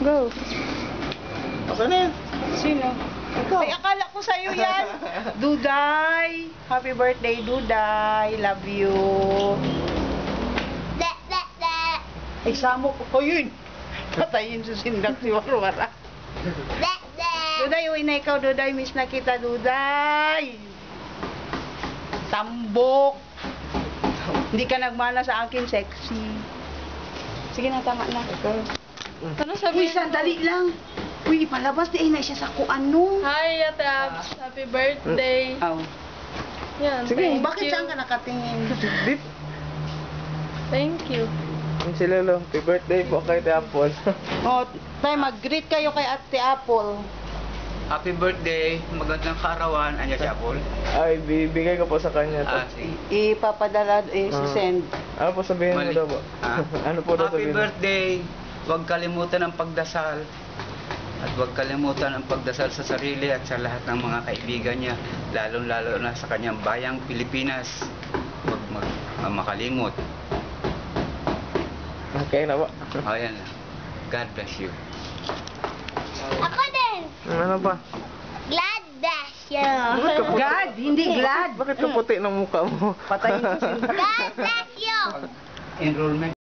Go. Asa na yan? Sino? Ikaw. Ay, akala ko sa'yo yan. Duday. Happy birthday, Duday. Love you. Ay, samo ko. O yun. Patayin sa sindak si Warwara. Duday, uwi na ikaw, Duday. Miss na kita, Duday. Tambok. Hindi ka nagmana sa akin, sexy. Sige na, tama na. Ano Uy, sabihin? sandali lang. Uy, palabas di na siya sa kuano. Hi, Ate Abs. Happy birthday. Oh. Yan, Sige, thank bakit you. saan ka nakatingin? Dip. Thank you. Si Lolo, happy birthday po kay The Apple. Oh, tayo mag-greet kayo kay Ate Apple. Happy birthday, magandang kaarawan. Anya si Apple. Ay, bibigay ko po sa kanya to. Sige. Ipapadala, send. Ano po sabihin mo Mali. daw po? Ah. Ano po daw Happy sabihin mo? birthday. Huwag kalimutan ang pagdasal. At huwag kalimutan ang pagdasal sa sarili at sa lahat ng mga kaibigan niya. Lalong-lalo na sa kanyang bayang Pilipinas. Huwag makalimot. Okay na po. O yan lang. God bless you. Ako din. Ano pa? Glad bless you. God, hindi glad. Bakit ka puti ng mukha mo? Patayin sa sindak. God bless you. Enrollment.